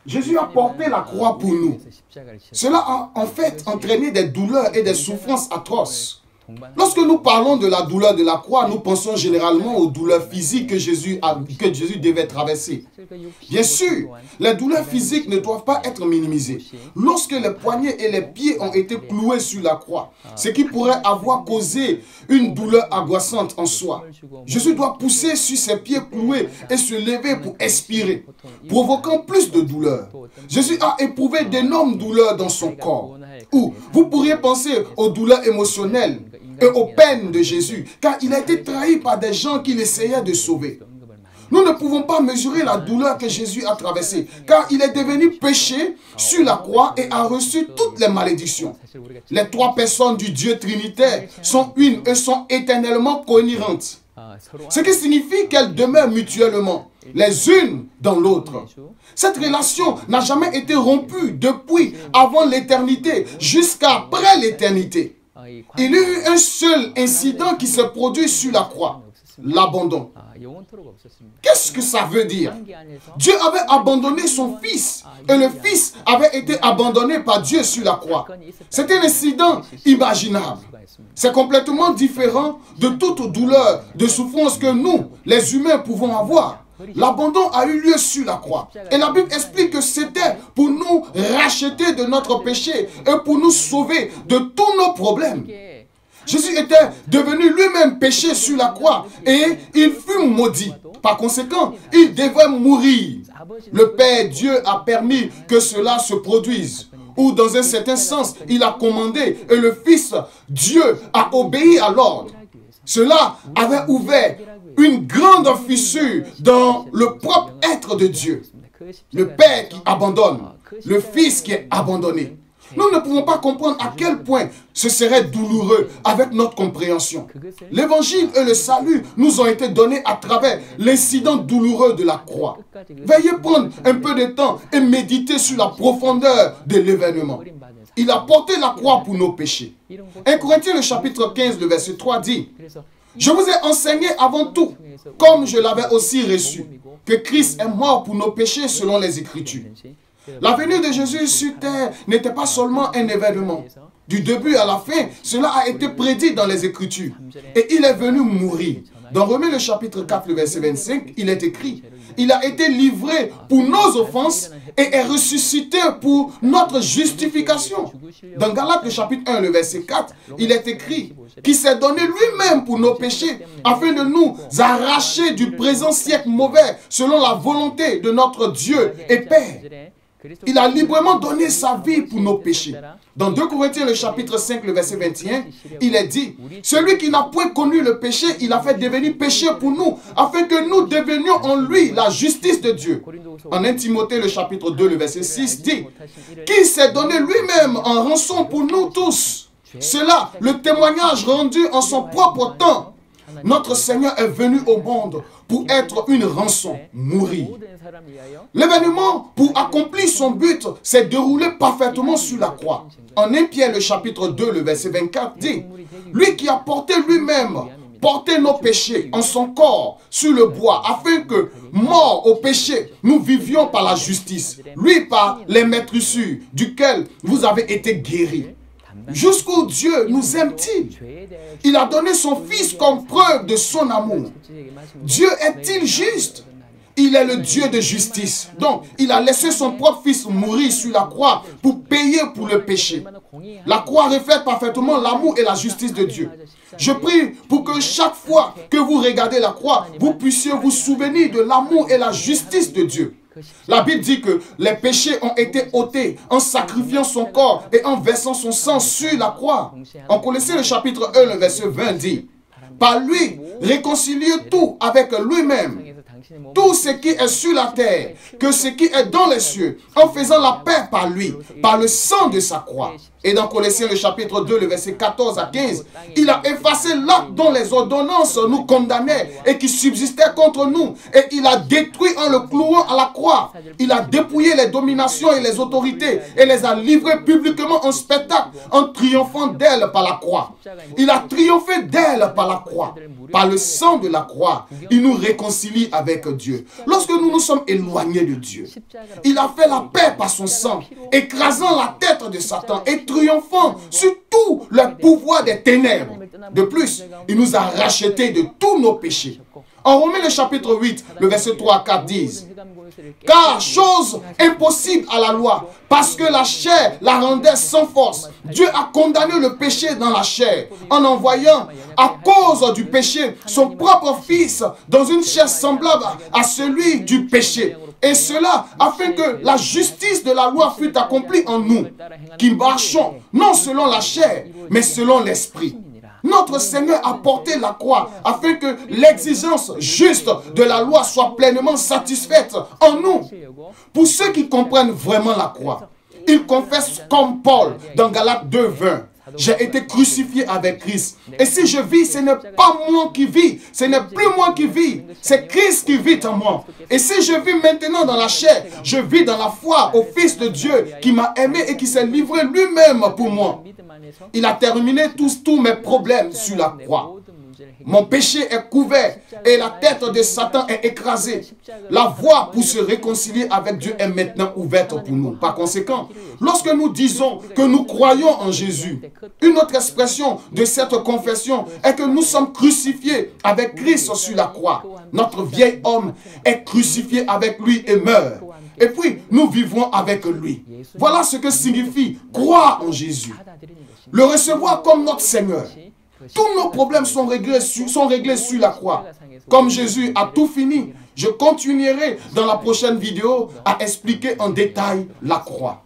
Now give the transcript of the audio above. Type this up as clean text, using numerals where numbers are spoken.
Jésus a porté la croix pour nous. Cela a en fait entraîné des douleurs et des souffrances atroces. Lorsque nous parlons de la douleur de la croix, nous pensons généralement aux douleurs physiques que Jésus devait traverser. Bien sûr, les douleurs physiques ne doivent pas être minimisées. Lorsque les poignets et les pieds ont été cloués sur la croix, ce qui pourrait avoir causé une douleur angoissante en soi, Jésus doit pousser sur ses pieds cloués et se lever pour expirer, provoquant plus de douleur. Jésus a éprouvé d'énormes douleurs dans son corps. Ou vous pourriez penser aux douleurs émotionnelles et aux peines de Jésus, car il a été trahi par des gens qui l'essayaient de sauver. Nous ne pouvons pas mesurer la douleur que Jésus a traversée, car il est devenu péché sur la croix et a reçu toutes les malédictions. Les trois personnes du Dieu trinitaire sont une et sont éternellement cohérentes. Ce qui signifie qu'elles demeurent mutuellement, les unes dans l'autre. Cette relation n'a jamais été rompue depuis avant l'éternité jusqu'après l'éternité. Il y a eu un seul incident qui s'est produit sur la croix, l'abandon. Qu'est-ce que ça veut dire? Dieu avait abandonné son fils et le fils avait été abandonné par Dieu sur la croix. C'est un incident imaginable. C'est complètement différent de toute douleur, de souffrance que nous, les humains, pouvons avoir. L'abandon a eu lieu sur la croix. Et la Bible explique que c'était pour nous racheter de notre péché et pour nous sauver de tous nos problèmes. Jésus était devenu lui-même péché sur la croix et il fut maudit. Par conséquent, il devait mourir. Le Père Dieu a permis que cela se produise. Ou dans un certain sens, il a commandé et le Fils Dieu a obéi à l'ordre. Cela avait ouvert une grande fissure dans le propre être de Dieu. Le Père qui abandonne, le Fils qui est abandonné. Nous ne pouvons pas comprendre à quel point ce serait douloureux avec notre compréhension. L'évangile et le salut nous ont été donnés à travers l'incident douloureux de la croix. Veuillez prendre un peu de temps et méditer sur la profondeur de l'événement. Il a porté la croix pour nos péchés. 1 Corinthiens le chapitre 15, le verset 3 dit: « Je vous ai enseigné avant tout, comme je l'avais aussi reçu, que Christ est mort pour nos péchés selon les Écritures. » La venue de Jésus sur terre n'était pas seulement un événement. Du début à la fin, cela a été prédit dans les Écritures. Et il est venu mourir. Dans Romains le chapitre 4, le verset 25, il est écrit: « Il a été livré pour nos offenses et est ressuscité pour notre justification. » Dans Galates le chapitre 1, le verset 4, il est écrit: « Qui s'est donné lui-même pour nos péchés, afin de nous arracher du présent siècle mauvais, selon la volonté de notre Dieu et Père. » Il a librement donné sa vie pour nos péchés. Dans 2 Corinthiens le chapitre 5, le verset 21, il est dit: « Celui qui n'a point connu le péché, il a fait devenir péché pour nous, afin que nous devenions en lui la justice de Dieu. » En 1 Timothée le chapitre 2, le verset 6 dit: « Qui s'est donné lui-même en rançon pour nous tous. » Cela, le témoignage rendu en son propre temps. Notre Seigneur est venu au monde pour être une rançon, mourir. L'événement, pour accomplir son but, s'est déroulé parfaitement sur la croix. En 1 Pierre, le chapitre 2, le verset 24 dit: « Lui qui a porté lui-même, porté nos péchés en son corps sur le bois, afin que, morts au péché, nous vivions par la justice. Lui par les maîtrissures, duquel vous avez été guéris. » Jusqu'où Dieu nous aime-t-il? Il a donné son Fils comme preuve de son amour. Dieu est-il juste? Il est le Dieu de justice. Donc, il a laissé son propre Fils mourir sur la croix pour payer pour le péché. La croix reflète parfaitement l'amour et la justice de Dieu. Je prie pour que chaque fois que vous regardez la croix, vous puissiez vous souvenir de l'amour et la justice de Dieu. La Bible dit que les péchés ont été ôtés en sacrifiant son corps et en versant son sang sur la croix. En Colossiens le chapitre 1, le verset 20 dit: « Par lui, réconcilier tout avec lui-même, tout ce qui est sur la terre, que ce qui est dans les cieux, en faisant la paix par lui, par le sang de sa croix. » Et dans Colossiens le chapitre 2, le verset 14 à 15, il a effacé l'acte dont les ordonnances nous condamnaient et qui subsistait contre nous. Et il a détruit en le clouant à la croix. Il a dépouillé les dominations et les autorités et les a livrées publiquement en spectacle en triomphant d'elles par la croix. Il a triomphé d'elles par la croix. Par le sang de la croix, il nous réconcilie avec Dieu. Lorsque nous nous sommes éloignés de Dieu, il a fait la paix par son sang, écrasant la tête de Satan et triomphant sur tout le pouvoir des ténèbres. De plus, il nous a rachetés de tous nos péchés. En Romains le chapitre 8, le verset 3 à 4 disent: car chose impossible à la loi, parce que la chair la rendait sans force. Dieu a condamné le péché dans la chair, en envoyant, à cause du péché, son propre Fils dans une chair semblable à celui du péché. Et cela afin que la justice de la loi fût accomplie en nous, qui marchons non selon la chair, mais selon l'esprit. Notre Seigneur a porté la croix afin que l'exigence juste de la loi soit pleinement satisfaite en nous. Pour ceux qui comprennent vraiment la croix, ils confessent comme Paul dans Galates 2, 20. J'ai été crucifié avec Christ. Et si je vis, ce n'est pas moi qui vis. Ce n'est plus moi qui vis. C'est Christ qui vit en moi. Et si je vis maintenant dans la chair, je vis dans la foi au Fils de Dieu qui m'a aimé et qui s'est livré lui-même pour moi. Il a terminé tous mes problèmes sur la croix. Mon péché est couvert et la tête de Satan est écrasée. La voie pour se réconcilier avec Dieu est maintenant ouverte pour nous. Par conséquent, lorsque nous disons que nous croyons en Jésus, une autre expression de cette confession est que nous sommes crucifiés avec Christ sur la croix. Notre vieil homme est crucifié avec lui et meurt. Et puis, nous vivons avec lui. Voilà ce que signifie croire en Jésus. Le recevoir comme notre Seigneur. Tous nos problèmes sont réglés sur la croix. Comme Jésus a tout fini, je continuerai dans la prochaine vidéo à expliquer en détail la croix.